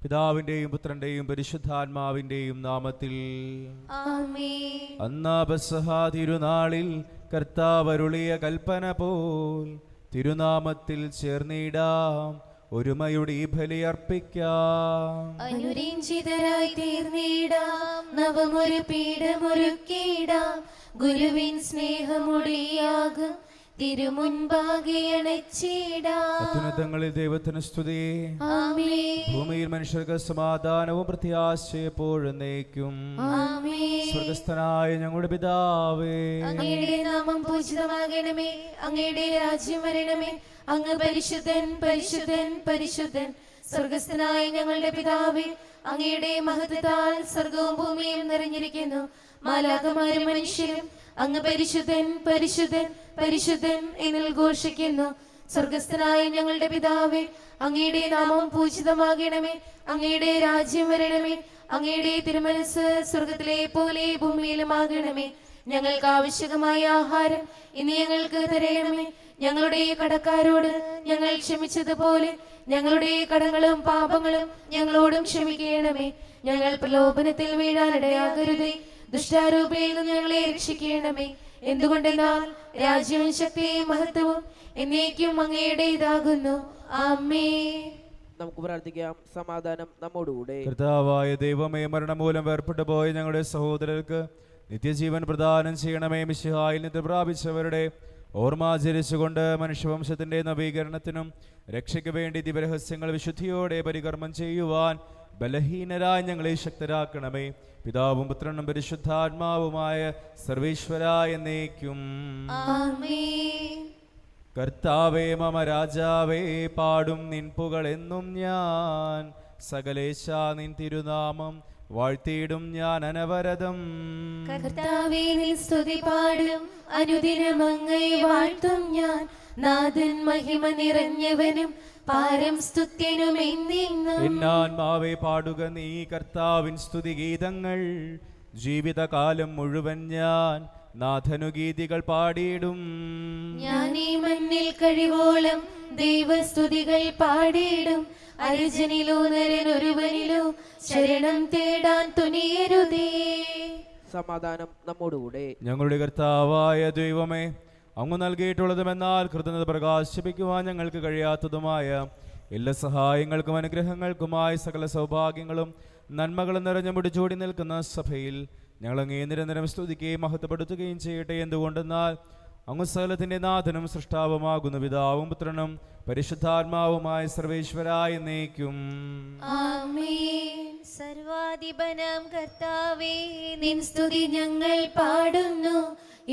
പിതാവിന്റെയും പുത്രന്റെയും പരിശുദ്ധാത്മാവിന്റെയും നാമത്തിൽ ആമേൻ. അന്നാ പെസഹാ തിരുനാളിൽ കർത്താവരുളിയ കൽപ്പന പോൽ തിരുനാമത്തിൽ ചേർന്നിടാം, ഒരുമയുടെ ഈ ബലിയർപ്പിക്കാം. അനുരഞ്ജിതരായി തീർന്നിടാം, നവമൊരു പീഠമൊരുക്കിടാം, ഗുരുവിൻ സ്നേഹമൊടിയാകും തിരുമുൻപാകെ അണച്ചിടാം. അത്യുന്നതങ്ങളിൽ ദൈവത്തിന് സ്തുതി. ആമേൻ. ഭൂമിയിൽ മനുഷ്യർക്ക് സമാധാനവും പ്രത്യാശയും എപ്പോഴും നയിക്കും. ആമേൻ. സ്വർഗസ്ഥനായ ഞങ്ങളുടെ പിതാവേ, അങ്ങയുടെ നാമം പൂജിതമാകണമേ, അങ്ങയുടെ രാജ്യം വരണമേ, അങ്ങ് പരിശുദ്ധൻ പരിശുദ്ധൻ പരിശുദ്ധൻ. സ്വർഗസ്ഥനായ ഞങ്ങളുടെ പിതാവേ, അങ്ങയുടെ മഹത്വത്താൽ സ്വർഗവും ഭൂമിയും നിറഞ്ഞിരിക്കുന്നു. മാലാഖമാരും മനുഷ്യരും അങ്ങ് പരിശുദ്ധൻ പരിശുദ്ധൻ പരിശുദ്ധൻ എന്നിൽ ഘോഷിക്കുന്നു. സ്വർഗസ്ഥനായ ഞങ്ങളുടെ പിതാവേ, അങ്ങയുടെ നാമം പൂജിതമാകണമേ, അങ്ങയുടെ രാജ്യം വരണമേ, അങ്ങയുടെ തിരുമനസ് സ്വർഗത്തിലെ പോലെ ഭൂമിയിലുമാകണമേ. ഞങ്ങൾക്ക് ആവശ്യമായ ആഹാരം ഇന്ന് ഞങ്ങൾക്ക് തരണമേ. ഞങ്ങളുടെ കടക്കാരോട് ഞങ്ങൾ ക്ഷമിച്ചതുപോലെ ഞങ്ങളുടെ കടങ്ങളും പാപങ്ങളും ഞങ്ങളോടും ക്ഷമിക്കണമേ. ഞങ്ങൾ പ്രലോഭനത്തിൽ വീഴാനിടയാകരുതേ, ദുഷ്ടാരൂപയിൽ നിന്ന് ഞങ്ങളെ രക്ഷിക്കണമേ. എന്തുകൊണ്ടെന്നാൽ രാജ്യവും ശക്തിയും മഹത്വവും എന്നേക്കും അങ്ങയുടേതാകുന്നു. ആമേൻ. നമുക്ക് പ്രാർത്ഥിക്കാം. സമാധാനം നമ്മോടുകൂടെ. കർത്താവായ ദൈവമേ, മരണം മൂലം വേർപെട്ടു പോയ ഞങ്ങളുടെ സഹോദരർക്ക് നിത്യജീവൻ പ്രദാനം ചെയ്യണമേ. മിശിഹായിൽ നിത്യം പ്രാപിച്ചവരുടെ ഓർമ്മാചരിച്ചുകൊണ്ട് മനുഷ്യവംശത്തിന്റെ നവീകരണത്തിനും രക്ഷയ്ക്ക് വേണ്ടി ദിവരഹസ്യങ്ങൾ വിശുദ്ധിയോടെ പരികർമ്മം ചെയ്യുവാൻ ബലഹീനരായി ഞങ്ങളെ ശക്തരാക്കണമേ. പിതാവും പുത്രനും പരിശുദ്ധാത്മാവുമായ സർവേശ്വരായ എന്നേക്കും ആമേൻ. കർത്താവേ മമ രാജാവേ, പാടും നിൻ പുകളെന്നും ഞാൻ. സകലേശ നിൻ തിരുനാമം വാഴ്ത്തിയിടും ഞാൻ അനവരതം. കർത്താവേ നിൻ സ്തുതി പാടും, അനുദിനം അങ്ങയെ വാഴ്ത്തും ഞാൻ. നാഥൻ മഹിമ നിറഞ്ഞവനും പാരം സ്തുത്യനും എന്നെന്നും. എന്നാത്മാവേ പാടുക നീ കർത്താവിൻ സ്തുതിഗീതങ്ങൾ. ജീവിതകാലം മുഴുവൻ ഞാൻ നാഥനുഗീതികൾ പാടിയിടും. ഞാൻ ഈ മണ്ണിൽ കഴിവോളം ദൈവസ്തുതികൾ പാടിയിടും. അർജനിലോ നരനൊരുവനിലോ ശരണം തേടാൻ തുനിയരുതേ. സമാധാനം നമ്മോടുകൂടെ. ഞങ്ങളുടെ കർത്താവായ ദൈവമേ, അങ്ങ് നൽകിയിട്ടുള്ളതുമെന്നാൽ കൃതജ്ഞത പ്രകാശിപ്പിക്കുവാൻ ഞങ്ങൾക്ക് കഴിയാത്തതുമായ എല്ലാ സഹായങ്ങൾക്കും അനുഗ്രഹങ്ങൾക്കുമായി സകല സൗഭാഗ്യങ്ങളും നന്മകളും നിറഞ്ഞു മുടിച്ചൂടി നിൽക്കുന്ന സഭയിൽ ഞങ്ങൾ അങ്ങേ നിരന്തരം സ്തുതിക്കുകയും മഹത്വപ്പെടുത്തുകയും ചെയ്യട്ടെ. എന്തുകൊണ്ടെന്നാൽ അങ്ങ് സകലത്തിന്റെ നാഥനും സൃഷ്ടാവുമാകുന്ന പിതാവും പുത്രനും പരിശുദ്ധാത്മാവുമായ സർവേശ്വരായ എന്നേക്കും ആമേൻ. സർവാധിപനാം കർത്താവേ, നിൻ സ്തുതി ഞങ്ങൾ പാടുന്നു.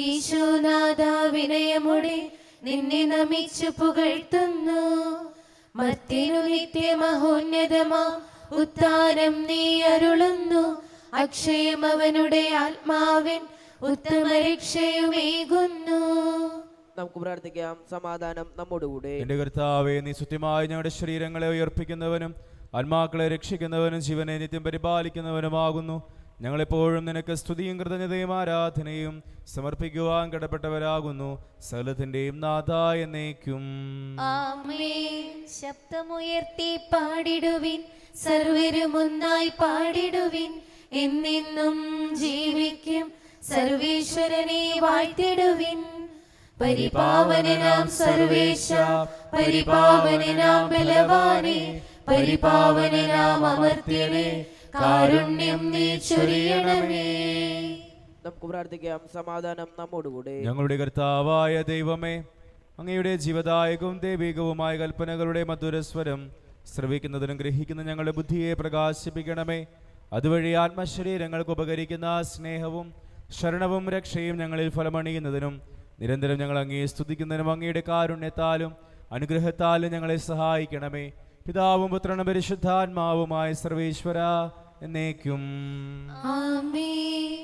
ഈശോനാഥ വിനയമുടെ നിന്നെ നമിച്ചു പുകഴ്ത്തുന്നു. മർത്യനു നിത്യമഹോന്നതമാം ഉത്താനം നീ അരുളുന്നു. അക്ഷയം അവനുടെ ആത്മാവിൻ ഉത്തമ രക്ഷയുമേകുന്നു. നമുക്ക് പ്രാർത്ഥിക്കാം. സമാധാനം നമ്മോടുകൂടെ. എന്റെ കർത്താവേ, നീ സത്യമായി ഞങ്ങളുടെ ശരീരങ്ങളെ ഉയർപ്പിക്കുന്നവനും ആത്മാക്കളെ രക്ഷിക്കുന്നവനും ജീവനെ നിത്യം പരിപാലിക്കുന്നവനുമാകുന്നു. ഞങ്ങളെപ്പോഴും നിനക്ക് സ്തുതിയും കൃതജ്ഞതയും ആരാധനയും സമർപ്പിക്കുവാൻ കടപ്പെട്ടവരാകുന്നു. സകലത്തിന്റെയും നാഥായ എന്നേക്കും ആമേൻ. ശബ്ദമുയർത്തി പാടിടുവിൻ, സർവരും ഒന്നായി പാടിടുവിൻ. എന്നെന്നും ജീവിക്കും സർവേശ്വരനെ വാഴ്ത്തിടുവിൻ. പരിപാവനനാം സർവേശ, പരിപാവനനാം ബലവാനെ, പരിപാവനനാം അമർത്യനെ, കാരുണ്യം നീ ചൊരിയണമേ. നമുക്ക് പ്രാർത്ഥിക്കാം. സമാധാനം നമ്മോടുകൂടെ. ഞങ്ങളുടെ കർത്താവായ ദൈവമേ, അങ്ങയുടെ ജീവദായകവും ദൈവികവുമായ കൽപ്പനകളുടെ മധുരസ്വരം ശ്രവിക്കുന്നതിനും ഗ്രഹിക്കുന്ന ഞങ്ങളുടെ ബുദ്ധിയെ പ്രകാശിപ്പിക്കണമേ. അതുവഴി ആത്മശരീരങ്ങൾക്ക് ഉപകരിക്കുന്ന സ്നേഹവും ശരണവും രക്ഷയും ഞങ്ങളിൽ ഫലമണിയുന്നതിനും നിരന്തരം ഞങ്ങൾ അങ്ങയെ സ്തുതിക്കുന്നതിനും അങ്ങയുടെ കാരുണ്യത്താലും അനുഗ്രഹത്താലും ഞങ്ങളെ സഹായിക്കണമേ. പിതാവും പുത്രനും പരിശുദ്ധാത്മാവുമായ സർവേശ്വര എന്നേക്കും ആമേൻ.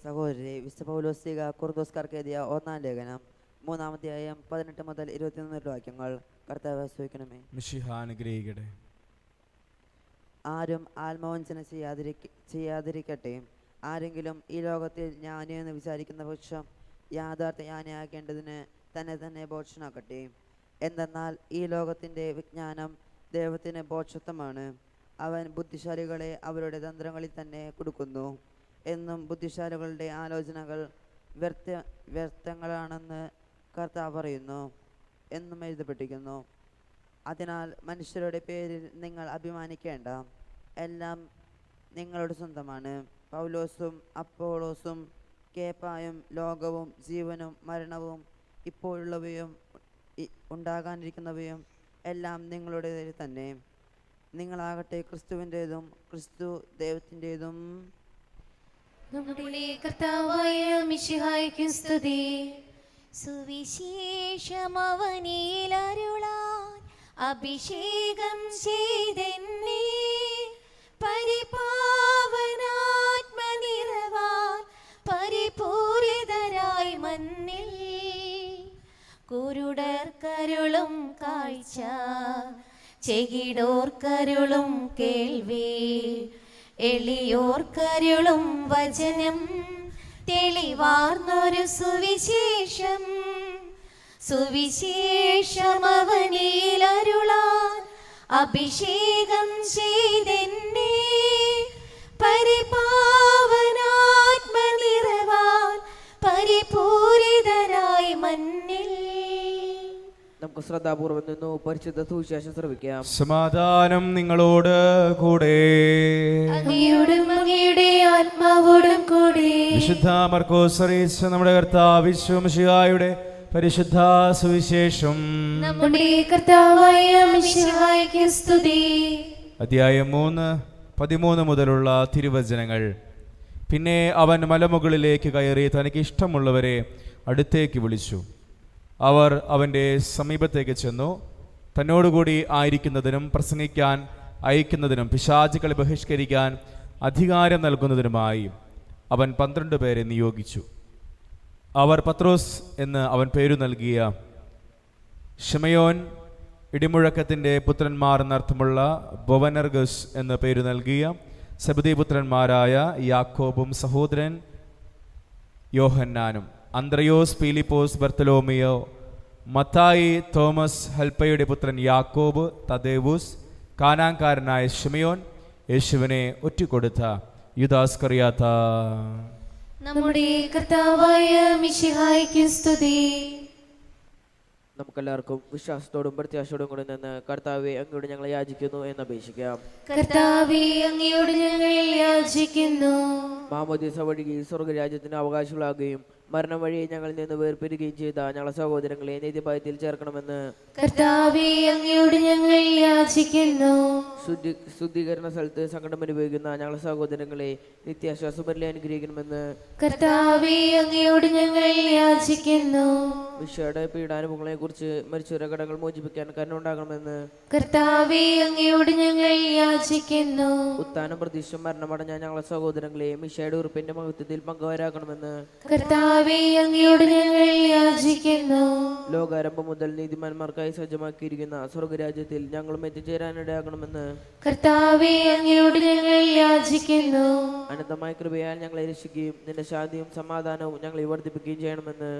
സഹോദരരെ, വിശുദ്ധ പൗലോസ്ലീഹ കൊറിന്തോസ്കാർക്ക് എഴുതിയ 1-ാം ലേഖനം 3-ാം അധ്യായം 18 മുതൽ 21 വാക്യങ്ങൾ കർത്താവേ ആശ്രയിക്കണമേ. മിശിഹാ അനുഗ്രഹിക്കട്ടെ. ആരും ആത്മവഞ്ചന ചെയ്യാതിരിക്കട്ടെ. ആരെങ്കിലും ഈ ലോകത്തിൽ ജ്ഞാനി എന്ന് വിചാരിക്കുന്ന പക്ഷം യാഥാർത്ഥ ജ്ഞാനിയാക്കേണ്ടതിന് തന്നെ തന്നെ ബോധനാക്കട്ടെ. എന്തെന്നാൽ ഈ ലോകത്തിൻ്റെ വിജ്ഞാനം ദൈവത്തിന് ബോധത്വമാണ്. അവൻ ബുദ്ധിശാലികളെ അവരുടെ തന്ത്രങ്ങളിൽ തന്നെ കൊടുക്കുന്നു എന്നും ബുദ്ധിശാലികളുടെ ആലോചനകൾ വ്യർത്ഥങ്ങളാണെന്ന് കർത്താവ് പറയുന്നു എന്നും എഴുതപ്പെട്ടിരിക്കുന്നു. അതിനാൽ മനുഷ്യരുടെ പേരിൽ നിങ്ങൾ അഭിമാനിക്കേണ്ട, എല്ലാം നിങ്ങളുടെ സ്വന്തമാണ്. പൗലോസും അപ്പോളോസും കേപ്പായും ലോകവും ജീവനും മരണവും ഇപ്പോഴുള്ളവയും ഉണ്ടാകാനിരിക്കുന്നവയും എല്ലാം നിങ്ങളുടെ തന്നെ. നിങ്ങളാകട്ടെ ക്രിസ്തുവിൻ്റെതും ക്രിസ്തു ദൈവത്തിൻ്റെതും. നമ്മുടെ കർത്താവായ മിശിഹായ്ക്ക് സ്തുതി. സുവിശേഷമവനിൽ അരുളാൻ അഭിഷേകം ചെയ്തെന്നെ, പരിപാവനാത്മനിറവാൻ പരിപൂരിതരായി മണ്ണിൽ. കുരുടർക്കരുളും കാഴ്ച, ചെകിടോർക്കരുളും കേൾവി, എളിയോർക്കരുളും വചനം, തെളിവാർന്നൊരു സുവിശേഷം. സുവിശേഷമവനിൽ അരുളാൻ അഭിഷേകം ചെയ്തെന്നെ, പരിപാവനാത്മനിറവാൻ പരിപൂരിതരായി മണ്ണിൽ. നമുക്ക് ശ്രദ്ധാപൂർവം നിന്നു പരിശുദ്ധ സുവിശേഷം ശ്രവിക്കാം. സമാധാനം നിങ്ങളോട് കൂടെ. അങ്ങയോടും അങ്ങയുടെ ആത്മാവോടും കൂടെ. വിശുദ്ധ മർക്കോസ് അറിയിച്ച നമ്മുടെ കർത്താവ് മിശിഹായുടെ പരിശുദ്ധ സുവിശേഷം. നമ്മുടെ കർത്താവായ മിശിഹായ്ക്ക് സ്തുതി. അധ്യായം 3:13 മുതലുള്ള തിരുവചനങ്ങൾ. പിന്നെ അവൻ മലമുകളിലേക്ക് കയറി തനിക്ക് ഇഷ്ടമുള്ളവരെ അടുത്തേക്ക് വിളിച്ചു. അവർ അവൻ്റെ സമീപത്തേക്ക് ചെന്നു. തന്നോടുകൂടി ആയിരിക്കുന്നതിനും പ്രസംഗിക്കാൻ അയക്കുന്നതിനും പിശാചുക്കളെ ബഹിഷ്കരിക്കാൻ അധികാരം നൽകുന്നതിനുമായി അവൻ 12 പേരെ നിയോഗിച്ചു. അവർ പത്രോസ് എന്ന് അവൻ പേരു നൽകിയ ശിമയോൻ, ഇടിമുഴക്കത്തിൻ്റെ പുത്രന്മാർ എന്നർത്ഥമുള്ള ബൊവനർഗസ് എന്ന് പേരു നൽകിയ സെബദീപുത്രന്മാരായ യാക്കോബും സഹോദരൻ യോഹന്നാനും, അന്ത്രയോസ്, പീലിപ്പോസ്, ബർത്തലോമിയോ, മത്തായി, തോമസ്, ഹൽപ്പയുടെ പുത്രൻ യാക്കോബ്, തദേവൂസ്, കാനാൻകാരനായ ശിമയോൻ, യേശുവിനെ ഒറ്റിക്കൊടുത്ത യൂദാസ്കറിയാത്ത. നമ്മുടെ കർത്താവായ മിശിഹായ്ക്ക് സ്തുതി. നമുക്കെല്ലാവർക്കും വിശ്വാസത്തോടും പ്രത്യാശയോടും കൂടി നിന്ന് കർത്താവെ അങ്ങയോട് ഞങ്ങൾ യാചിക്കുന്നു എന്ന് അപേക്ഷിക്കാം. കർത്താവേ, അങ്ങയോട് ഞങ്ങൾ യാചിക്കുന്നു. മാമോദീസ വഴി സ്വർഗരാജ്യത്തിന് അവകാശികളാകുകയും മരണം വഴി ഞങ്ങളിൽ നിന്ന് വേർപിരിക്കുകയും ചെയ്ത ഞങ്ങളെ സഹോദരങ്ങളെ നീതിഭയത്തിൽ ചേർക്കണമെന്ന് കർത്താവേ, അങ്ങയോട് ഞങ്ങൾ യാചിക്കുന്നു. ശുദ്ധീകരണ സ്ഥലത്ത് സങ്കടം അനുഭവിക്കുന്ന ഞങ്ങളെ സഹോദരങ്ങളെ നിത്യാശ്വാസപരിലെ അനുഗ്രഹിക്കണമെന്ന് കർത്താവേ, അങ്ങയോട് ഞങ്ങൾ യാചിക്കുന്നു. വിശയുടെ പീഡാനുഭവങ്ങളെ കുറിച്ച് മരിച്ചവരുടെ കടങ്ങൾ മോചിപ്പിക്കാൻ കരുണ കർത്താവേ, അങ്ങയോട് ഞങ്ങൾ യാചിക്കുന്നു. ഉത്ഥാനം പ്രതീക്ഷ മരണമടഞ്ഞ ഞങ്ങളെ സഹോദരങ്ങളെ മിശയുടെ ഉറപ്പിന്റെ മഹത്വത്തിൽ പങ്കുവരാക്കണമെന്ന് കർത്താവേ, അങ്ങയോട് ഞങ്ങൾ യാചിക്കുന്നു. ലോകാരംഭം മുതൽ നീതിമാന്മാർക്കായി സജ്ജമാക്കിയിരിക്കുന്ന സ്വർഗരാജ്യത്തിൽ ഞങ്ങളും എത്തിച്ചേരാനിടയാക്കണമെന്ന് കർത്താവേ, അങ്ങയോട് ഞങ്ങൾ യാചിക്കുന്നു. അനന്തമായ കൃപയാൽ ഞങ്ങളെ രക്ഷിക്കുകയും നിന്റെ ശാന്തിയും സമാധാനവും ഞങ്ങളെ വർദ്ധിപ്പിക്കുകയും ചെയ്യണമെന്ന്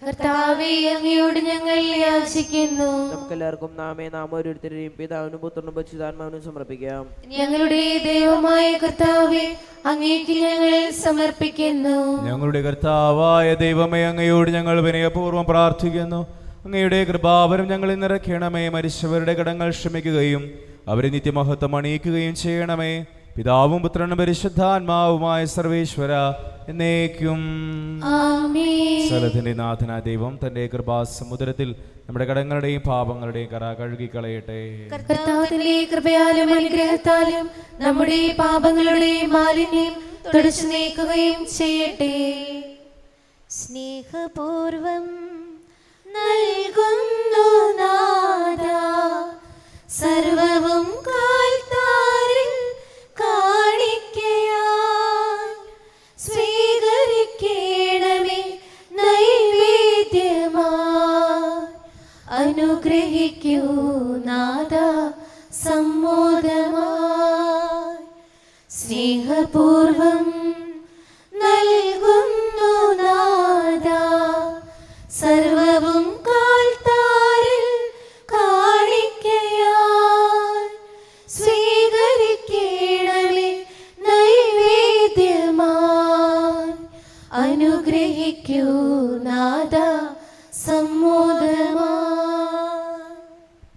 കർത്താവേ, അങ്ങയോട് ഞങ്ങൾ യാചിക്കുന്നു. നമുക്കെല്ലാവർക്കും നാം ഓരോരുത്തരെയും പിതാവിനും പുത്രനും പരിശുദ്ധാത്മാവിനും സമർപ്പിക്കാം. ഞങ്ങളുടെ ദൈവമായ കർത്താവേ, അങ്ങേക്ക് ഞങ്ങൾ സമർപ്പിക്കുന്നു. ഞങ്ങളുടെ കർത്താവായ ദൈവമേ, അങ്ങയോട് ഞങ്ങൾ വിനയപൂർവ്വം പ്രാർത്ഥിക്കുന്നു. അങ്ങയുടെ കൃപാവരം ഞങ്ങളിൽ നിറയ്ക്കണമേ. മരിച്ചവരുടെ കടങ്ങൾ ക്ഷമിക്കുകയും അവരെ നിത്യമഹത്വം അണിയിക്കുകയും ചെയ്യണമേ. പിതാവും പുത്രനും പരിശുദ്ധാത്മാവുമായ സർവേശ്വര എന്നേക്കും ആമേൻ. സ്ഥലത്തിന്റെ നാഥനായ ദൈവം തന്റെ കൃപാസമുദ്രത്തിൽ നമ്മുടെ കടങ്ങളുടെയും പാപങ്ങളുടെയും കറ കഴുകിക്കളയട്ടെ. കർത്താവിന്റെ കൃപയാലും അനുഗ്രഹത്താലും നമ്മുടെ പാപങ്ങളുടെ മാലിന്യം തുടച്ചു നീക്കുകയും ചെയ്യട്ടെ. സ്നേഹപൂർവം നൽകുന്നു നാഥാ സർവവും കാൽത്താരിൽ കാണിക്കയായി. സ്വീകരിക്കണമേ നൈവേദ്യമായി. അനുഗ്രഹിക്കൂ നാഥാ സമ്മോദമായി. സ്നേഹപൂർവം നൽകുന്നു നാഥാ സർവവും കാൽത്താരിൽ കാണിക്കയായി. സ്വീകരിക്ക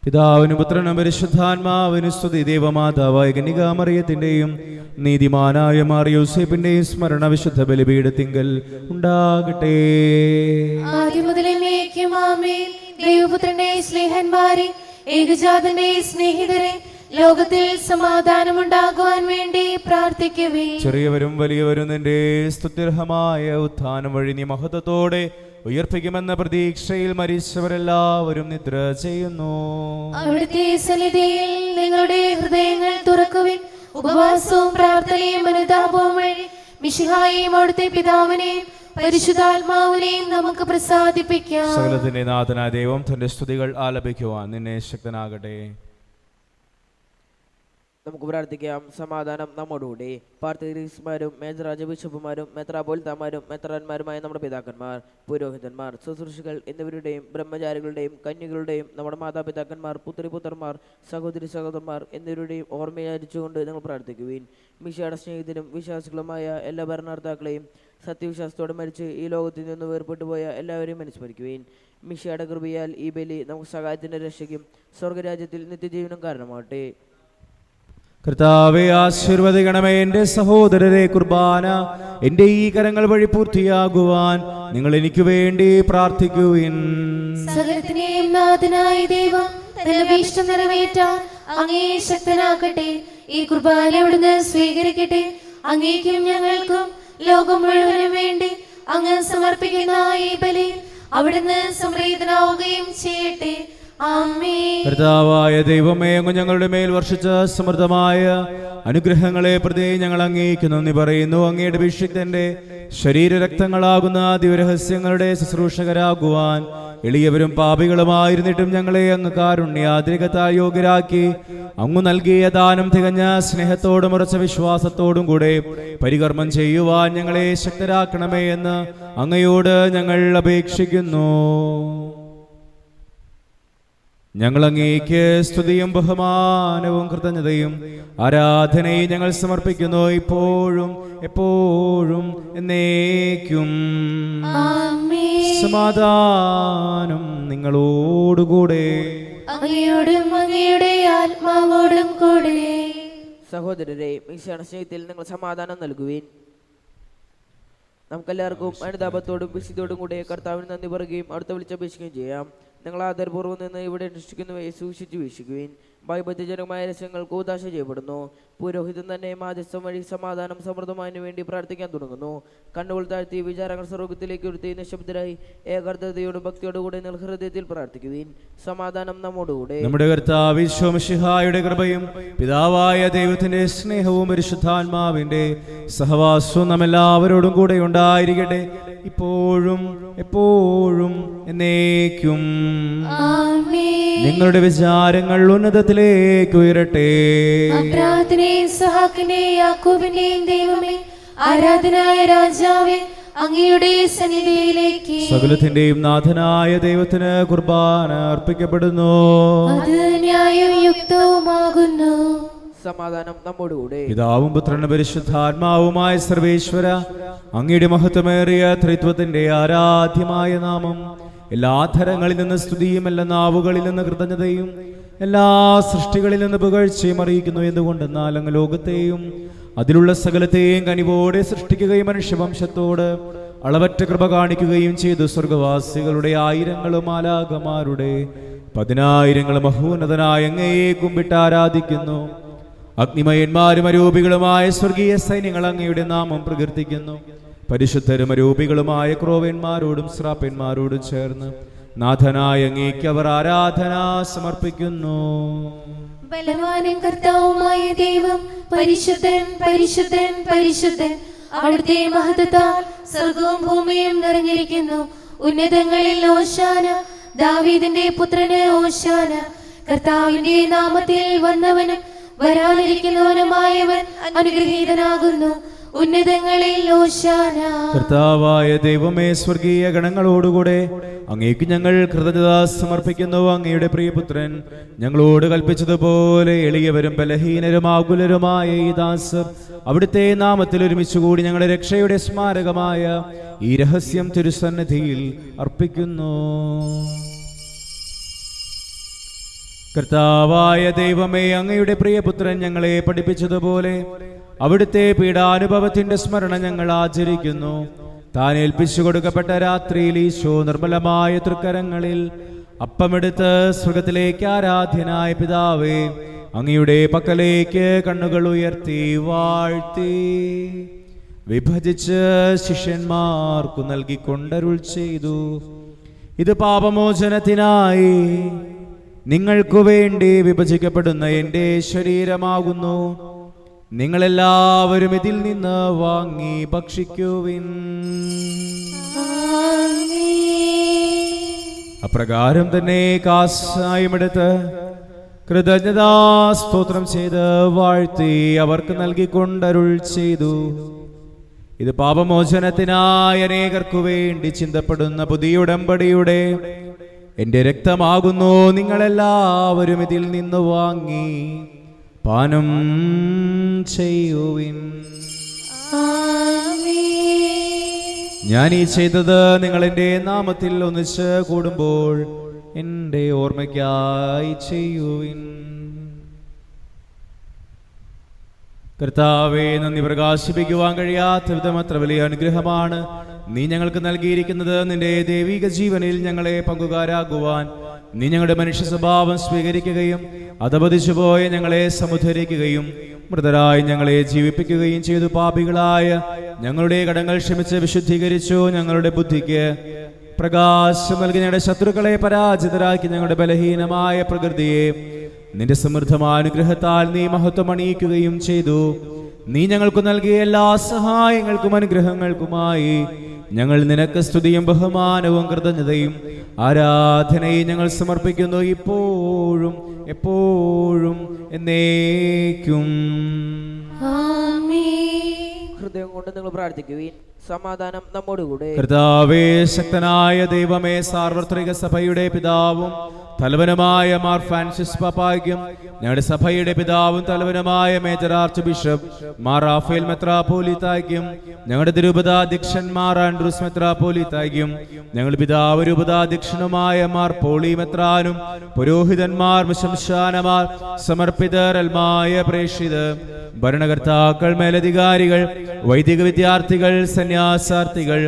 പിതാവിനും പുത്രനും പരിശുദ്ധാത്മാവിനും സ്തുതി. ദൈവമാതാവായ കന്യകാമറിയത്തിന്റെയും നീതിമാനായ മാർ യോസേപ്പിന്റെയും സ്മരണ വിശുദ്ധ ബലിപീഠത്തിങ്കൽ ഉണ്ടാകട്ടെ. ആദ്യം മുതൽ എന്നേക്കും ആമേൻ. ദൈവപുത്രന്റെ സ്നേഹന്മാരെ, ഏകജാതന്റെ സ്നേഹിതരെ, ലോകത്തിൽ സമാധാനമുണ്ടാകുവാൻ വേണ്ടി പ്രാർത്ഥിക്കുവേ. ചെറിയവരും വലിയവരും നിന്റെ സ്തുത്യർഹമായ ഉത്ഥാനം വഴി നീ മഹത്വത്തോടെ ഉയർപ്പിക്കുമെന്ന പ്രതീക്ഷയിൽ മരിച്ചവരെല്ലാവരും നിദ്ര ചെയ്യുന്നു. അവിടുത്തെ സന്നിധിയിൽ നിങ്ങളുടെ ഹൃദയങ്ങൾ തുറക്കുവിൻ. ഉപവാസവും പ്രാർത്ഥനയും അനുതാപവും വഴി മിശിഹായെയും അവിടുത്തെ പിതാവിനെയും പരിശുദ്ധാത്മാവിനെയും നമുക്ക് പ്രസാദിപ്പിക്കാം. സകലത്തിന്റെ നാഥനായ ദൈവം തന്റെ സ്തുതികൾ ആലപിക്കുവാൻ നിന്നെ ശക്തനാകട്ടെ. നമുക്ക് പ്രാർത്ഥിക്കാം. സമാധാനം നമ്മോടുകൂടി. പാർത്തീരീസ്മാരും മേജറാജ ബിഷപ്പുമാരും മെത്രാപോലിത്താമാരും മെത്രാന്മാരുമായ നമ്മുടെ പിതാക്കന്മാർ, പുരോഹിതന്മാർ, ശുശ്രൂഷകൾ എന്നിവരുടെയും ബ്രഹ്മചാരികളുടെയും കന്യകളുടെയും നമ്മുടെ മാതാപിതാക്കന്മാർ, പുത്രിപുത്രന്മാർ, സഹോദരി സഹോദരന്മാർ എന്നിവരുടെയും ഓർമ്മയായിരിച്ചുകൊണ്ട് നിങ്ങൾ പ്രാർത്ഥിക്കുവിൻ. മിശിഹായുടെ സ്നേഹിതരും വിശ്വാസികളുമായ എല്ലാ ഭരണകർത്താക്കളെയും സത്യവിശ്വാസത്തോടെ മരിച്ച് ഈ ലോകത്തിൽ നിന്ന് വേർപെട്ടു പോയ എല്ലാവരെയും അനുസ്മരിക്കുവിൻ. മിശിഹായുടെ കൃപയാൽ ഈ ബലി നമുക്ക് സഹായത്തിൻ്റെ രക്ഷയ്ക്കും സ്വർഗരാജ്യത്തിൽ നിത്യജീവനും കാരണമാകട്ടെ. കർത്താവെ ആശീർവദിക്കണമേ. എൻ്റെ സഹോദരരെ, കുർബാന എൻ്റെ ഈ കരങ്ങൾ വഴി പൂർത്തിയാകുവാൻ നിങ്ങൾ എനിക്ക് വേണ്ടി പ്രാർത്ഥിക്കുവിൻ. സകലത്തിനെയും നാഥനായ ദൈവം തന്റെ അഭീഷ്ടം നിറവേറ്റാൻ അങ്ങേ ശക്തനാക്കട്ടെ. ഈ കുർബാന അവിടുന്ന് സ്വീകരിക്കട്ടെ. അങ്ങേക്കും ഞങ്ങൾക്കും ലോകം മുഴുവനും വേണ്ടി അങ്ങ് സമർപ്പിക്കുന്ന ഈ ബലി അവിടുന്ന് സംപ്രീതനാവുകയും ചെയ്യട്ടെ. ആമേൻ. കർത്താവായ ദൈവമേ, അങ്ങ് ഞങ്ങളുടെ മേൽ വർഷിച്ച സമൃദ്ധമായ അനുഗ്രഹങ്ങളെ പ്രതി ഞങ്ങൾ അങ്ങേക്ക് നന്ദി പറയുന്നു. അങ്ങയുടെ അഭിഷിക്തന്റെ ശരീരരക്തങ്ങളാകുന്ന ദിവരഹസ്യങ്ങളുടെ ശുശ്രൂഷകരാകുവാൻ എളിയവരും പാപികളുമായിരുന്നിട്ടും ഞങ്ങളെ അങ്ങ് കാരുണ്യാതിരികത്താൽ യോഗ്യരാക്കി അങ്ങ് നൽകിയ ദാനം തികഞ്ഞ സ്നേഹത്തോടും ഉറച്ച വിശ്വാസത്തോടും കൂടെ പരികർമ്മം ചെയ്യുവാൻ ഞങ്ങളെ ശക്തരാക്കണമേ എന്ന് അങ്ങയോട് ഞങ്ങൾ അപേക്ഷിക്കുന്നു. ഞങ്ങൾ അങ്ങേക്ക് സ്തുതിയും ബഹുമാനവും കൃതജ്ഞതയും ആരാധനയും ഞങ്ങൾ സമർപ്പിക്കുന്നു, ഇപ്പോഴും എപ്പോഴും എന്നേക്കും. ആമേൻ. സമാധാനം നിങ്ങളോടുകൂടെ. അങ്ങയോടും അങ്ങയുടെ ആത്മാവോടും കൂടെ. സഹോദരരെ, മിശിഹായുടെ സ്നേഹത്തിൽ നിങ്ങൾ സമാധാനം നൽകുവിൻ. നമുക്കെല്ലാവർക്കും അനുതാപത്തോടും വിശുദ്ധിയോടും കൂടെ കർത്താവിന് നന്ദി പറയുകയും അടുത്ത വിളിച്ചപേക്ഷിക്കുകയും ചെയ്യാം. നിങ്ങൾ ആദരപൂർവ്വം നിന്ന് ഇവിടെ അനുഷ്ഠിക്കുന്നവയെ സൂക്ഷിച്ചു വീക്ഷിക്കുവിൻ. ഭയബദ്ധജനകമായ രഹസ്യങ്ങൾ കൂതാശ ചെയ്യപ്പെടുന്നു. പുരോഹിതൻ തന്നെ മാധ്യസ്ഥം വഴി സമാധാനം സമൃദ്ധമായതിനു വേണ്ടി പ്രാർത്ഥിക്കാൻ തുടങ്ങുന്നു. കണ്ണുകൾ താഴ്ത്തി വിചാരങ്ങൾ സ്വർഗത്തിലേക്ക് ഉയർത്തി നിശബ്ദരായി ഏകാഗ്രതയോടും ഭക്തിയോടുകൂടെ നിങ്ങൾ ഹൃദയത്തിൽ പ്രാർത്ഥിക്കുവിൻ. സമാധാനം നമ്മോടുകൂടെ. നമ്മുടെ കർത്താവ് ഈശോ മിശിഹായുടെ കൃപയും പിതാവായ ദൈവത്തിന്റെ സ്നേഹവും പരിശുദ്ധാത്മാവിന്റെ സഹവാസവും നമ്മെല്ലാവരോടും കൂടെ ഉണ്ടായിരിക്കട്ടെ, ഇപ്പോഴും എപ്പോഴും എന്നേക്കും. ആമേൻ. നിങ്ങളുടെ വിചാരങ്ങൾ ഉന്നതത്തിലേക്ക് ഉയരട്ടെ. പ്രാർത്ഥനയും സഹാക്കിന്റെയും യാക്കോബിന്റെയും ദൈവമേ, ആരാധനായ രാജാവേ, അങ്ങയുടെ സന്നിധിയിലേക്ക് സകലത്തിന്റെയും നാഥനായ ദൈവത്തിന് കുർബാന അർപ്പിക്കപ്പെടുന്നു. അത് ന്യായവും യുക്തവുമാകുന്നു. സമാധാനം നമ്മോടുകൂടെ. പിതാവും പുത്രനും പരിശുദ്ധാത്മാവുമായ സർവേശ്വര, അങ്ങയുടെ മഹത്വമേറിയ ത്രിത്വത്തിന്റെ ആരാധ്യമായ നാമം എല്ലാ ധരങ്ങളിൽ നിന്ന് സ്തുതിയും എല്ലാ നാവുകളിൽ നിന്ന് കൃതജ്ഞതയും എല്ലാ സൃഷ്ടികളിൽ നിന്ന് പുകഴ്ചയും അറിയിക്കുന്നു. എന്തുകൊണ്ടെന്നാൽ അങ്ങ് ലോകത്തെയും അതിലുള്ള സകലത്തെയും കനിവോടെ സൃഷ്ടിക്കുകയും മനുഷ്യവംശത്തോട് അളവറ്റ കൃപ കാണിക്കുകയും ചെയ്തു. സ്വർഗവാസികളുടെ ആയിരങ്ങളും മാലാഖമാരുടെ പതിനായിരങ്ങളും മഹോന്നതനായ അങ്ങയെ കുമ്പിട്ട് ആരാധിക്കുന്നു. അഗ്നിമയന്മാരും അരൂപികളുമായ സ്വർഗീയ സൈന്യങ്ങൾ അങ്ങയുടെ നാമം പ്രകീർത്തിക്കുന്നു. പരിശുദ്ധരും അരൂപികളുമായ ക്രോവന്മാരോടും ശ്രാപ്പന്മാരോടും ചേർന്ന് നാഥനായ അങ്ങേക്ക് അവർ ആരാധന സമർപ്പിക്കുന്നു. ബലവാനും കർത്താവുമായ ദൈവം പരിശുദ്ധൻ പരിശുദ്ധൻ പരിശുദ്ധൻ. അവിടുത്തെ മഹത്വത്താൽ സ്വർഗവും ഭൂമിയും നിറഞ്ഞിരിക്കുന്നു. ഉന്നതങ്ങളിൽ ഓശാന. ദാവീദിന്റെ പുത്രന് ഓശാന. കർത്താവിന്റെ നാമത്തിൽ വന്നവനും വരാനിരിക്കുന്നവനുമായവൻ അനുഗ്രഹീതനാകുന്നു. ഉന്നതങ്ങളിൽ ഓശാന. കർത്താവായ ദൈവമേ, സ്വർഗീയ ഗണങ്ങളോടുകൂടെ അങ്ങേക്ക് ഞങ്ങൾ കൃതജ്ഞത സമർപ്പിക്കുന്നു. അങ്ങയുടെ പ്രിയപുത്രൻ ഞങ്ങളോട് കൽപ്പിച്ചതുപോലെ എളിയവരും ബലഹീനരും ആകുലരുമായ ഈ ദാസർ അവിടുത്തെ നാമത്തിൽ ഒരുമിച്ചുകൂടി ഞങ്ങളുടെ രക്ഷയുടെ സ്മാരകമായ ഈ രഹസ്യം തിരുസന്നിധിയിൽ അർപ്പിക്കുന്നു. കർത്താവായ ദൈവമേ, അങ്ങയുടെ പ്രിയപുത്രൻ ഞങ്ങളെ പഠിപ്പിച്ചതുപോലെ അവിടുത്തെ പീഡാനുഭവത്തിന്റെ സ്മരണ ഞങ്ങൾ ആചരിക്കുന്നു. താൻ ഏൽപ്പിച്ചു കൊടുക്കപ്പെട്ട രാത്രിയിൽ ഈശോ നിർമ്മലമായ തൃക്കരങ്ങളിൽ അപ്പമെടുത്ത് സ്വർഗത്തിലേക്ക് ആരാധ്യനായ പിതാവേ, അങ്ങയുടെ പക്കലേക്ക് കണ്ണുകൾ ഉയർത്തി വാഴ്ത്തി വിഭജിച്ച് ശിഷ്യന്മാർക്കു നൽകിക്കൊണ്ടരുൾ ചെയ്തു. ഇത് പാപമോചനത്തിനായി നിങ്ങൾക്കു വേണ്ടി വിഭജിക്കപ്പെടുന്ന എൻ്റെ ശരീരമാകുന്നു. നിങ്ങളെല്ലാവരും ഇതിൽ നിന്ന് വാങ്ങി ഭക്ഷിക്കുവിൻ. അപ്രകാരം തന്നെ കാസായമെടുത്ത് കൃതജ്ഞതാ സ്തോത്രം ചെയ്ത് വാഴ്ത്തി അവർക്ക് നൽകിക്കൊണ്ടരുൾ ചെയ്തു. ഇത് പാപമോചനത്തിനായി അനേകർക്കു വേണ്ടി ചിന്തപ്പെടുന്ന പുതിയ ഉടമ്പടിയുടെ എന്റെ രക്തമാകുന്നു. നിങ്ങളെല്ലാവരും ഇതിൽ നിന്ന് വാങ്ങി പാനം ചെയ്യുവിൻ. ഞാൻ ഈ ചെയ്തത് നിങ്ങൾ എൻ്റെ നാമത്തിൽ ഒന്നിച്ച് കൂടുമ്പോൾ എൻ്റെ ഓർമ്മയ്ക്കായി ചെയ്യുവിൻ. കർത്താവേ, നന്ദി പ്രകാശിപ്പിക്കുവാൻ കഴിയാത്ത വിധം അത്ര വലിയ അനുഗ്രഹമാണ് നീ ഞങ്ങൾക്ക് നൽകിയിരിക്കുന്നത്. നിന്റെ ദൈവിക ജീവനിൽ ഞങ്ങളെ പങ്കുകാരാകുവാൻ നീ ഞങ്ങളുടെ മനുഷ്യ സ്വഭാവം സ്വീകരിക്കുകയും അധപതിച്ചു പോയ ഞങ്ങളെ സമുദ്ധരിക്കുകയും മൃതരായി ഞങ്ങളെ ജീവിപ്പിക്കുകയും ചെയ്തു. പാപികളായ ഞങ്ങളുടെ കടങ്ങൾ ക്ഷമിച്ച് വിശുദ്ധീകരിച്ചു. ഞങ്ങളുടെ ബുദ്ധിക്ക് പ്രകാശം നൽകി ഞങ്ങളുടെ ശത്രുക്കളെ പരാജിതരാക്കി ഞങ്ങളുടെ ബലഹീനമായ പ്രകൃതിയെ നിന്റെ സമൃദ്ധമായ അനുഗ്രഹത്താൽ നീ മഹത്വം അണിയിക്കുകയും ചെയ്തു. നീ ഞങ്ങൾക്ക് നൽകിയ എല്ലാ സഹായങ്ങൾക്കും അനുഗ്രഹങ്ങൾക്കുമായി ഞങ്ങൾ നിനക്ക് സ്തുതിയും ബഹുമാനവും കൃതജ്ഞതയും ആരാധനയും ഞങ്ങൾ സമർപ്പിക്കുന്നു, ഇപ്പോഴും എപ്പോഴും എന്നേക്കും. ഹൃദയം കൊണ്ട് നിങ്ങൾ പ്രാർത്ഥിക്കുവിൻ. സമാധാനം നമ്മോടുകൂടെ. കർത്താവേ, ശക്തനായ ദൈവമേ, സാർവത്രിക സഭയുടെ പിതാവും തലവനുമായ മാർ ഫ്രാൻസിസ് പാപ്പായ്ക്കും ഞങ്ങളുടെ സഭയുടെ പിതാവും തലവനുമായ major archbishop Mar Raphael മെത്രാപ്പോലീത്തായ്ക്കും ഞങ്ങളുടെ തിരുപതാധ്യക്ഷൻ മാർ ആൻഡ്രൂസ് മെത്രാപ്പോലീത്തായ്ക്കും ഞങ്ങളുടെ പിതാവ് രൂപതാധ്യക്ഷനുമായ മാർ പോളി മെത്രാനും പുരോഹിതന്മാർ ശംശാനമാർ സമർപ്പിതരൽമായ പ്രേക്ഷിതർ ഭരണകർത്താക്കൾ മേലധികാരികൾ വൈദിക വിദ്യാർത്ഥികൾ സന്യാസാർത്ഥികൾ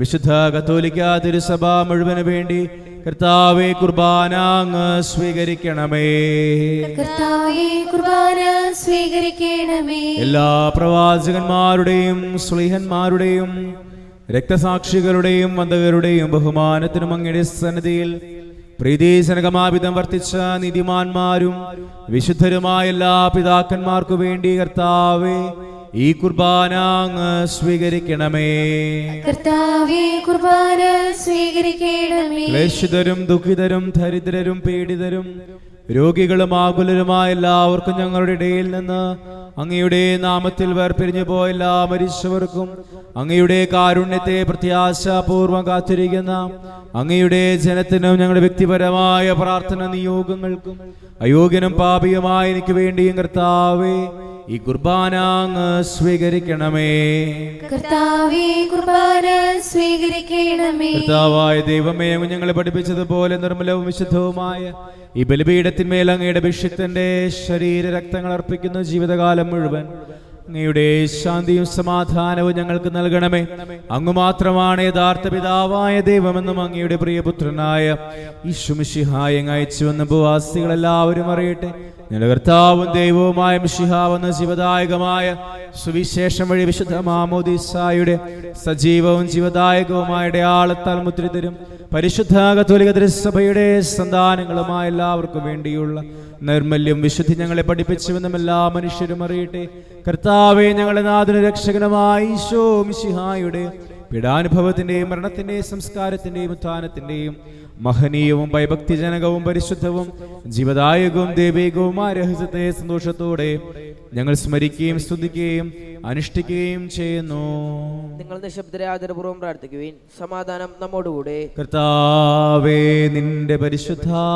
വിശുദ്ധ കത്തോലിക്ക തിരുസഭ മുഴുവന് വേണ്ടി കർത്താവേ കുർബാന അങ്ങ് സ്വീകരിക്കണമേ. കർത്താവേ കുർബാന സ്വീകരിക്കണമേ. എല്ലാ പ്രവാചകന്മാരുടെയും ശ്ലീഹന്മാരുടെയും രക്തസാക്ഷികളുടെയും വന്ദകരുടെയും ബഹുമാനത്തിനും അങ്ങയുടെ സന്നിധിയിൽ പ്രീതിജനകമാവിധം വർത്തിച്ച നീതിമാന്മാരും വിശുദ്ധരുമായ എല്ലാ പിതാക്കന്മാർക്കു വേണ്ടി കർത്താവേ ഈ കുർബാന അങ്ങ് സ്വീകരിക്കണമേ. കർത്താവേ കുർബാന സ്വീകരിക്കണമേ. ക്ലേശിതരും ദുഃഖിതരും ദരിദ്രരും പീഡിതരും രോഗികളും ആകുലരുമായ എല്ലാവർക്കും ഞങ്ങളുടെ ഇടയിൽ നിന്ന് അങ്ങയുടെ നാമത്തിൽ വേർപിരിഞ്ഞു പോയ എല്ലാ മരിച്ചവർക്കും അങ്ങയുടെ കാരുണ്യത്തെ പ്രത്യാശാപൂർവം കാത്തിരിക്കുന്ന അങ്ങയുടെ ജനത്തിനും ഞങ്ങളുടെ വ്യക്തിപരമായ പ്രാർത്ഥന നിയോഗങ്ങൾക്കും അയോഗ്യനും പാപിയുമായ എനിക്ക് വേണ്ടിയും കർത്താവേ ഈ കുർബാന അങ്ങ് സ്വീകരിക്കണമേ. കർത്താവേ കുർബാന സ്വീകരിക്കണമേ. കർത്താവായ ദൈവമേ, അങ്ങ് ഞങ്ങളെ പഠിപ്പിച്ചതുപോലെ നിർമ്മലവും വിശുദ്ധവുമായ ഈ ബലിപീഠത്തിന്മേൽ അങ്ങയുടെ അഭിഷിക്തന്റെ ശരീര രക്തങ്ങൾ അർപ്പിക്കുന്ന ജീവിതകാലം മുഴുവൻ അങ്ങയുടെ ശാന്തിയും സമാധാനവും ഞങ്ങൾക്ക് നൽകണമേ. അങ്ങ് മാത്രമാണ് യഥാർത്ഥ പിതാവായ ദൈവമെന്നും അങ്ങയുടെ പ്രിയപുത്രനായ യേശു മിശിഹായെ അയച്ചുവെന്ന ഉപവാസികൾ എല്ലാവരും അറിയട്ടെ. ഞങ്ങളുടെ കർത്താവും ദൈവവുമായ മിശിഹാവെന്ന ജീവദായകമായ സുവിശേഷം വഴി വിശുദ്ധ മാമോദീസായുടെ സജീവവും ജീവദായകവുമായ അടയാളത്താൽ മുദ്രിതരും പരിശുദ്ധ കത്തോലിക തിരുസഭയുടെ സന്താനങ്ങളുമായ എല്ലാവർക്കും വേണ്ടിയുള്ള നൈർമല്യം വിശുദ്ധി ഞങ്ങളെ പഠിപ്പിച്ചുവെന്നും എല്ലാ മനുഷ്യരും അറിയട്ടെ. കർത്താവേ, ഞങ്ങളുടെ നാഥനും രക്ഷകനുമായ ഈശോ മിശിഹായുടെ പീഡാനുഭവത്തിന്റെയും മരണത്തിന്റെയും സംസ്കാരത്തിന്റെയും ഉത്ഥാനത്തിന്റെയും മഹനീയവും ഭയഭക്തിജനകവും പരിശുദ്ധവും ജീവദായകവും ദൈവികവുമായ രഹസ്യത്തെ സന്തോഷത്തോടെ ഞങ്ങൾ സ്മരിക്കുകയും സ്തുതിക്കുകയും അനുഷ്ഠിക്കുകയും ചെയ്യുന്നു. നിങ്ങൾ നിശബ്ദരെ ആദരപൂർവ്വം പ്രാർത്ഥിക്കുവിൻ. സമാധാനം നമ്മോടുകൂടെ. കർത്താവേ, നിന്റെ പരിശുദ്ധാത്മാവ്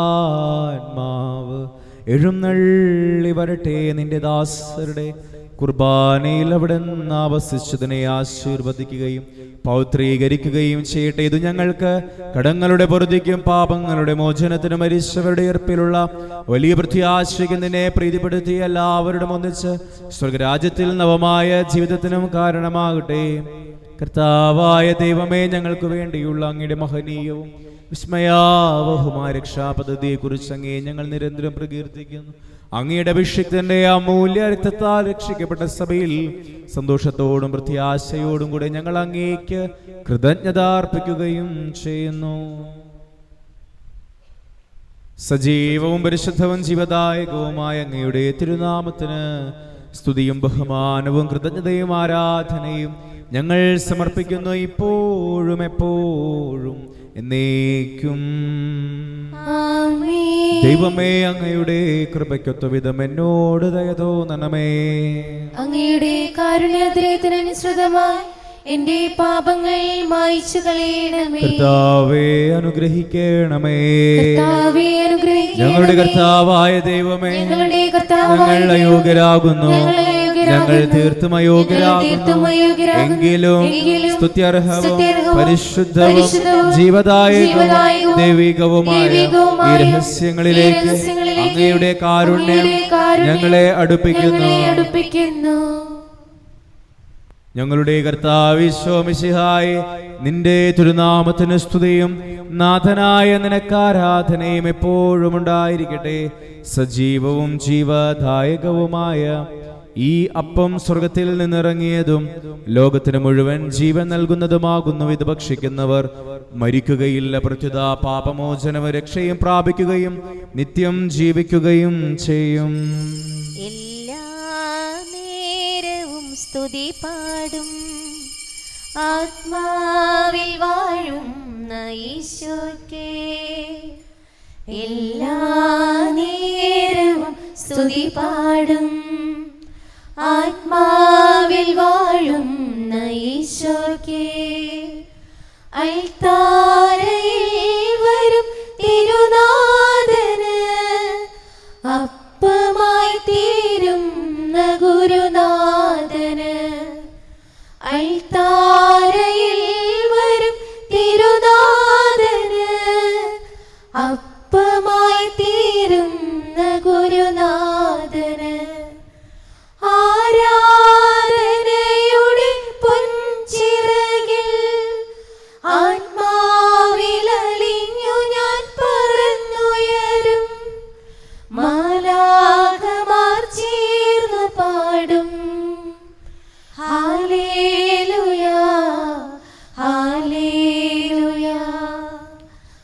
എഴുന്നള്ളി വരട്ടെ. നിന്റെ ദാസരുടെ കുർബാനയിൽ അവിടെ നിന്ന് ആവസിച്ചതിനെ ആശീർവദിക്കുകയും പൗത്രീകരിക്കുകയും ചെയ്യട്ടെ. ഇത് ഞങ്ങൾക്ക് കടങ്ങളുടെ പൊറുതിക്കും പാപങ്ങളുടെ മോചനത്തിനും മരിച്ചവരുടെ ഏർപ്പിലുള്ള വലിയ പ്രത്യാശയ്ക്ക് നിന്നെ പ്രീതിപ്പെടുത്തി എല്ലാവരുടെ ഒന്നിച്ച് സ്വർഗരാജ്യത്തിൽ നവമായ ജീവിതത്തിനും കാരണമാകട്ടെ. കർത്താവായ ദൈവമേ, ഞങ്ങൾക്ക് വേണ്ടിയുള്ള അങ്ങയുടെ മഹനീയവും വിസ്മയാവഹുമായ രക്ഷാപദ്ധതിയെക്കുറിച്ച് അങ്ങേ ഞങ്ങൾ നിരന്തരം പ്രകീർത്തിക്കുന്നു. അങ്ങയുടെ അഭിഷിക്തന്റെ അമൂല്യ രക്തത്താൽ രക്ഷിക്കപ്പെട്ട സഭയിൽ സന്തോഷത്തോടും പ്രത്യാശയോടും കൂടെ ഞങ്ങൾ അങ്ങേക്ക് കൃതജ്ഞത അർപ്പിക്കുകയും ചെയ്യുന്നു. സജീവവും പരിശുദ്ധവും ജീവദായകവുമായ അങ്ങയുടെ തിരുനാമത്തിന് സ്തുതിയും ബഹുമാനവും കൃതജ്ഞതയും ആരാധനയും ഞങ്ങൾ സമർപ്പിക്കുന്നു, ഇപ്പോഴും എപ്പോഴും എന്നേക്കും. ദൈവമേ, അങ്ങയുടെ കൃപയ്ക്കൊത്ത വിധം എന്നോട് ദയ തോന്നണമേ. അങ്ങയുടെ കാരുണ്യാതിരേയത്തിനനുസൃതമായി എന്റെ പാപങ്ങൾ മായ്ച്ചു കളയണമേ. കർത്താവേ അനുഗ്രഹിക്കണമേ. കർത്താവേ അനുഗ്രഹിക്കണമേ. ഞങ്ങളുടെ കർത്താവായ ദൈവമേ, ഞങ്ങളുടെ കർത്താവായ ഞങ്ങൾ അയോഗ്യരാകുന്നു, ഞങ്ങൾ തീർത്തും അയോഗ്യരാകുന്നു. എങ്കിലും സ്തുത്യർഹവും പരിശുദ്ധവും ജീവദായകവും ദൈവികവുമായ ഈ രഹസ്യങ്ങളിലേക്ക് അങ്ങയുടെ കാരുണ്യം ഞങ്ങളെ അടുപ്പിക്കുന്നു. ഞങ്ങളുടെ കർത്താവ് ഈശോ മിശിഹായേ, നിന്റെ തിരുനാമത്തിന് സ്തുതിയും നാഥനായ നിനക്ക് ആരാധനയും എപ്പോഴും ഉണ്ടായിരിക്കട്ടെ. സജീവവും ജീവദായകവുമായ ഈ അപ്പം സ്വർഗത്തിൽ നിന്നിറങ്ങിയതും ലോകത്തിന് മുഴുവൻ ജീവൻ നൽകുന്നതുമാകുന്നു. ഇത് ഭക്ഷിക്കുന്നവർ മരിക്കുകയില്ല, പ്രത്യുത പാപമോചനവും രക്ഷയും പ്രാപിക്കുകയും നിത്യം ജീവിക്കുകയും ചെയ്യും. സ്തുതി പാടും ആത്മാവിൽ വാഴും ഈശോയ്ക്ക് എല്ലാ നേരവും സ്തുതി പാടും ആത്മാവിൽ വാഴും ഈശോയ്ക്ക്. അൾത്താരയിൽ വരും തിരുനാഥന് അപ്പമായി തീരും ഗുരുനാഥന്. അൾത്താരയിൽ വരും തിരുനാഥന് അപ്പമായി തീരും ഗുരുനാഥന്. ആരാധനയുടെ പൊൻചിറകിൽ ആത്മാവിലലിഞ്ഞു ഞാൻ പറന്നുയരും. മാലാഖമാർ ചേർന്നു പാടും ഹല്ലേലൂയാ ഹല്ലേലൂയാ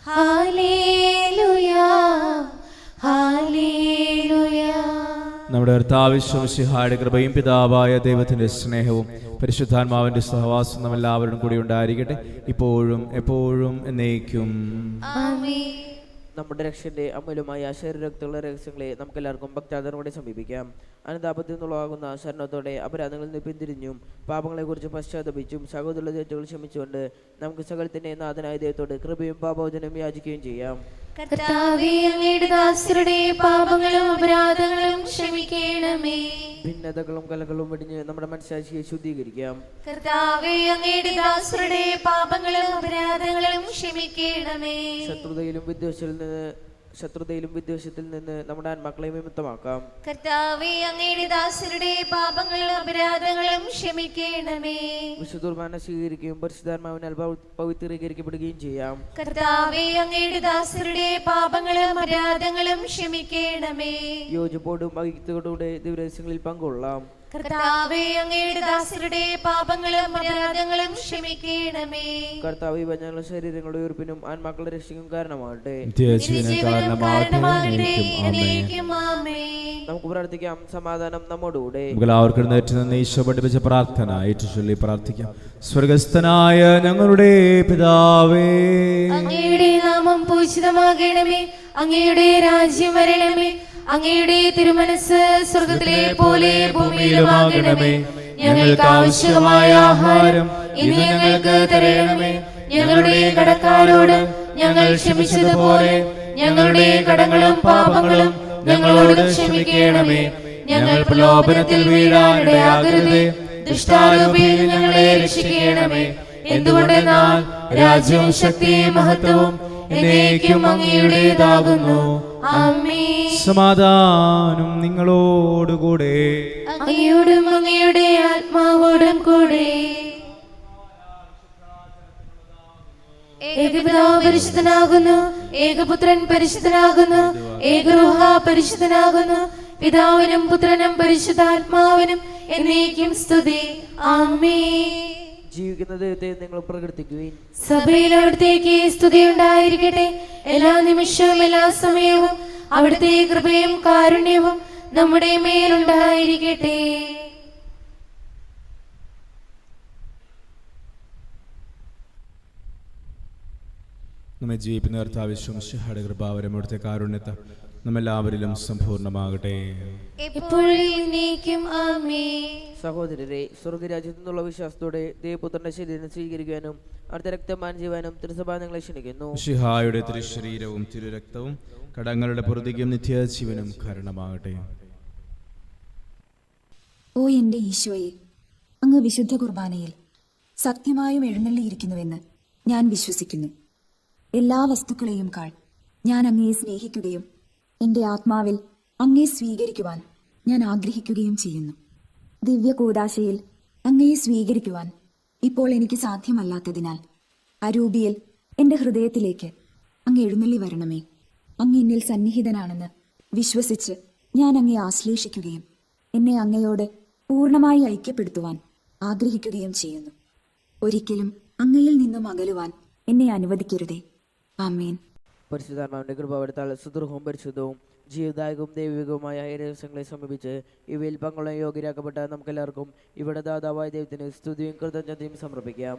ഹല്ലേലൂയാ ഹല്ലേലൂയാ. നമ്മുടെ കർത്താവ് ഈശോ മിശിഹായുടെ കൃപയും പിതാവായ ദൈവത്തിന്റെ സ്നേഹവും പരിശുദ്ധാത്മാവിന്റെ സഹവാസം നമ്മെല്ലാവരും കൂടി ഉണ്ടായിരിക്കട്ടെ, ഇപ്പോഴും എപ്പോഴും എന്നേക്കും. ആമേൻ. നമ്മുടെ രക്ഷന്റെ അമൂല്യമായ ശരീരരക്തമുള്ള രഹസ്യങ്ങളെ നമുക്കെല്ലാവർക്കും ഭക്താദരനോടെ സമീപിക്കാം. അനുതാപത്തിൽ നിന്നുള്ളതാകുന്ന ശരണത്തോടെ അപരാധങ്ങളിൽ നിന്ന് പിന്തിരിഞ്ഞും പാപങ്ങളെക്കുറിച്ച് പശ്ചാത്തപിച്ചും സഹോദര തെറ്റുകൾ ക്ഷമിച്ചുകൊണ്ട് നമുക്ക് സകലത്തിന്റെ നാഥനായ ദൈവത്തോട് കൃപയും പാപമോചനവും യാചിക്കുകയും ചെയ്യാം. കർത്താവേ, അങ്ങയുടെ ദാസരുടെ പാപങ്ങളും അപരാധങ്ങളും ക്ഷമിക്കണമേ. ഭിന്നതകളും കലകളും വെടിഞ്ഞ് നമ്മുടെ മനസ്സാക്ഷിയെ ശുദ്ധീകരിക്കാം. കർത്താവേ, അങ്ങയുടെ ദാസരുടെ പാപങ്ങളും അപരാധങ്ങളും ക്ഷമിക്കണമേ. ശത്രുതയിലും വിദ്വേഷത്തിൽ നിന്ന് നമ്മുടെ ആത്മാക്കളെ വിമുക്തമാക്കാം. കർത്താവേ, അങ്ങയുടെ ദാസരുടെ പാപങ്ങളും അപരാധങ്ങളും ക്ഷമിക്കണമേ. വിശുദ്ധ കുർബാന സ്വീകരിക്കുകയും പരിശുദ്ധാത്മാവിനാൽ പവിത്രീകരിക്കപ്പെടുകയും ചെയ്യാം. കർത്താവേ, അങ്ങയുടെ ദാസരുടെ പാപങ്ങളും അപരാധങ്ങളും ക്ഷമിക്കണമേ. യോജിപ്പോടും ഐക്യത്തോടുകൂടെ ദിവരഹസ്യങ്ങളിൽ പങ്കുകൊള്ളാം. കർത്താവേ, അങ്ങയുടെ ദാസരുടെ പാപങ്ങളും അപരാധങ്ങളും ക്ഷമിക്കണമേ. കർത്താവ് ഞങ്ങളുടെ ശരീരങ്ങളുടെ ഉയർപ്പിനും ആത്മാക്കളുടെ രക്ഷയ്ക്കും കാരണമാകട്ടെ. നമുക്ക് പ്രാർത്ഥിക്കാം. സമാധാനം നമ്മോടുകൂടെ. ഈശോ പഠിപ്പിച്ച പ്രാർത്ഥന ഏറ്റുചൊല്ലി പ്രാർത്ഥിക്കാം. സ്വർഗസ്ഥനായ ഞങ്ങളുടെ പിതാവേ, അങ്ങയുടെ നാമം പൂജിതമാകണമേ. അങ്ങയുടെ രാജ്യം വരണമേ. അങ്ങയുടെ തിരുമനസ് സ്വർഗത്തിലെ പോലെ ഭൂമിയിലുമാകണമേ. ഞങ്ങൾക്ക് ആവശ്യമായ ആഹാരം ഇന്ന് ഞങ്ങൾക്ക് തരണമേ. ഞങ്ങളുടെ കടക്കാരോട് ഞങ്ങൾ ക്ഷമിച്ചതുപോലെ ഞങ്ങളുടെ കടങ്ങളും പാപങ്ങളും ഞങ്ങളോട് ക്ഷമിക്കണമേ. ഞങ്ങൾ പ്രലോഭനത്തിൽ വീഴാനിടയാകരുതേ. ദുഷ്ടാരൂപിയിൽ ഞങ്ങളെ രക്ഷിക്കണമേ. എന്തുകൊണ്ടെന്നാൽ രാജ്യവും ശക്തിയും മഹത്വവും എന്നേക്കും അങ്ങയുടേതാകുന്നു. ആമേൻ. സമാധാനം നിങ്ങളോടുകൂടെ. അങ്ങയോടും അങ്ങയുടെ ആത്മാവോടും കൂടെ. ഏകപിതാവ് പരിശുദ്ധനാകുന്നു, ഏകപുത്രൻ പരിശുദ്ധനാകുന്നു, ഏകരൂഹ പരിശുദ്ധനാകുന്നു. പിതാവിനും പുത്രനും പരിശുദ്ധാത്മാവിനും എന്നേക്കും സ്തുതി. ആമേൻ. ജീവിക്കുന്ന ദൈവത്തെ നിങ്ങൾ പ്രകീർത്തിക്കുവിൻ. സഭയിൽ അവിടുത്തേക്ക് സ്തുതി ഉണ്ടായിരിക്കട്ടെ. എല്ലാ നിമിഷവും എല്ലാ സമയവും അവിടുത്തെ കൃപയും കാരുണ്യവും നമ്മുടെ മേലുണ്ടായിരിക്കട്ടെ. നമ്മെ ജീവിക്കുന്ന കർത്താവിശ്വം ശിഹായുടെ കൃപാവരം അവിടുത്തെ കാരുണ്യത്തെ നമ്മെല്ലാവരിലും സമ്പൂർണ്ണമാകട്ടെ. സഹോദരരെ, സ്വർഗരാജ്യത്തു നിന്നുള്ള വിശ്വാസത്തോടെ ദൈവപുത്രന്റെ ശരീരം സ്വീകരിക്കാനും അവിടുത്തെ രക്തപാനം ചെയ്യുവാനും തിരുസഭ നിങ്ങളെ ക്ഷണിക്കുന്നു. ശിഹായുടെ തിരുശരീരവും തിരുരക്തവും കടങ്ങളുടെ പൊറുതിക്കും നിത്യജീവനും കാരണമാകട്ടെ. ഓ എൻ്റെ ഈശോയെ, അങ്ങ് വിശുദ്ധ കുർബാനയിൽ സത്യമായും എഴുന്നള്ളിയിരിക്കുന്നുവെന്ന് ഞാൻ വിശ്വസിക്കുന്നു. എല്ലാ വസ്തുക്കളെയും കാൾ ഞാൻ അങ്ങയെ സ്നേഹിക്കുകയും എൻ്റെ ആത്മാവിൽ അങ്ങയെ സ്വീകരിക്കുവാൻ ഞാൻ ആഗ്രഹിക്കുകയും ചെയ്യുന്നു. ദിവ്യ കൂദാശയിൽ അങ്ങയെ സ്വീകരിക്കുവാൻ ഇപ്പോൾ എനിക്ക് സാധ്യമല്ലാത്തതിനാൽ അരൂപിയിൽ എൻ്റെ ഹൃദയത്തിലേക്ക് അങ്ങ് എഴുന്നള്ളി വരണമേ. അങ്ങ് എന്നിൽ സന്നിഹിതനാണെന്ന് വിശ്വസിച്ച് ഞാൻ അങ്ങയെ ആശ്ലേഷിക്കുകയും എന്നെ അങ്ങയോട് പൂർണ്ണമായി ഐക്യപ്പെടുത്തുവാൻ ആഗ്രഹിക്കുകയും ചെയ്യുന്നു. ഒരിക്കലും അങ്ങയിൽ നിന്നും അകലുവാൻ എന്നെ അനുവദിക്കരുതേ. ആമേൻ. പരിശുദ്ധാത്മാവിന്റെ കൃപാവരത്താൽ സുദൃഢവും പരിശുദ്ധവും ജീവദായകവും ദൈവികവുമായ രഹസ്യങ്ങളെ സമീപിച്ച് ഇവയിൽ പങ്കുള്ള യോഗ്യരാക്കപ്പെട്ട നമുക്കെല്ലാവർക്കും ഇവിടെ ദാതാവായ ദൈവത്തിന് സ്തുതിയും കൃതജ്ഞതയും സമർപ്പിക്കാം.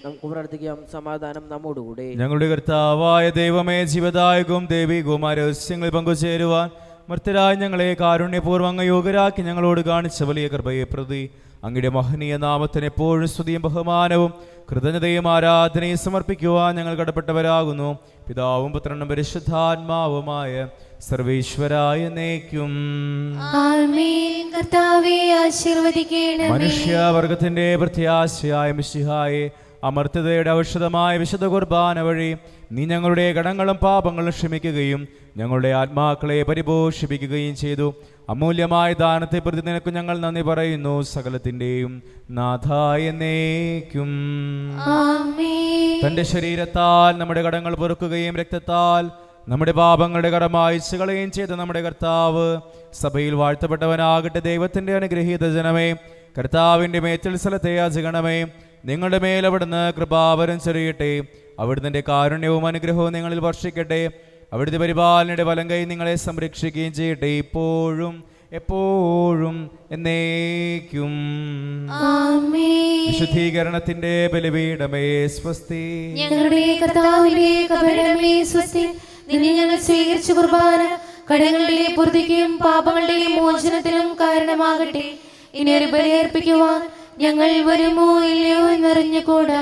നമുക്ക് പ്രാർത്ഥിക്കാം. സമാധാനം നമ്മോടുകൂടെ. ഞങ്ങളുടെ കർത്താവായ ദൈവമേ, ജീവദായകവും ദൈവികവുമായ രഹസ്യങ്ങൾ പങ്കുചേരുവാൻ മർത്തരായ ഞങ്ങളെ കാരുണ്യപൂർവ്വം അങ്ങ് യോഗ്യരാക്കി ഞങ്ങളോട് കാണിച്ച വലിയ കൃപയെ പ്രതി അങ്ങയുടെ മഹനീയ നാമത്തിന് എപ്പോഴും സ്തുതിയും ബഹുമാനവും കൃതജ്ഞതയും ആരാധനയും സമർപ്പിക്കുവാൻ ഞങ്ങൾ കടപ്പെട്ടവരാകുന്നു. പിതാവും പുത്രനും പരിശുദ്ധാത്മാവുമായ സർവേശ്വരായ എന്നേക്കും. മനുഷ്യവർഗത്തിന്റെ പ്രത്യാശയായ മിശിഹായെ, അമർത്യതയുടെ ഔഷധമായ വിശുദ്ധ കുർബാന വഴി നീ ഞങ്ങളുടെ കടങ്ങളും പാപങ്ങളും ക്ഷമിക്കുകയും ഞങ്ങളുടെ ആത്മാക്കളെ പരിപോഷിപ്പിക്കുകയും ചെയ്തു. അമൂല്യമായ ദാനത്തെ പ്രതി നിനക്ക് ഞങ്ങൾ നന്ദി പറയുന്നു. സകലത്തിന്റെയും നാഥായ എന്നേക്കും. തന്റെ ശരീരത്താൽ നമ്മുടെ കടങ്ങൾ പൊറുക്കുകയും രക്തത്താൽ നമ്മുടെ പാപങ്ങളുടെ കടം മായ്ച്ചു കളയുകയും ചെയ്ത നമ്മുടെ കർത്താവ് സഭയിൽ വാഴ്ത്തപ്പെട്ടവനാകട്ടെ. ദൈവത്തിന്റെ അനുഗ്രഹീത ജനമേ, കർത്താവിന്റെ മേച്ചിൽ സ്ഥലത്തെ യാചകണമേ. നിങ്ങളുടെ മേൽ അവിടുന്ന് കൃപാവരം ചൊരിയട്ടെ. അവിടുത്തെ കാരുണ്യവും അനുഗ്രഹവും നിങ്ങളിൽ വർഷിക്കട്ടെ. അവിടുത്തെ പരിപാലനയുടെ വലം കൈ നിങ്ങളെ സംരക്ഷിക്കുകയും ചെയ്യട്ടെ, ഇപ്പോഴും എപ്പോഴും എന്നേക്കും. വിശുദ്ധീകരണത്തിന്റെ ബലിപീഠമേ സ്വസ്തി. ഞങ്ങളുടെ കർത്താവിന്റെ കബരിടമേ സ്വസ്തി. നിന്നെ ഞങ്ങൾ സ്വീകരിച്ച കുർബാന കടങ്ങളുടെ പൊറുതിക്കും പാപങ്ങളുടെ മോചനത്തിനും കാരണമാകട്ടെ. ഇനി ഒരു ബലി അർപ്പിക്കുവാൻ ഞങ്ങൾ വരുമോ ഇല്ലയോ എന്നറിഞ്ഞുകൂടാ.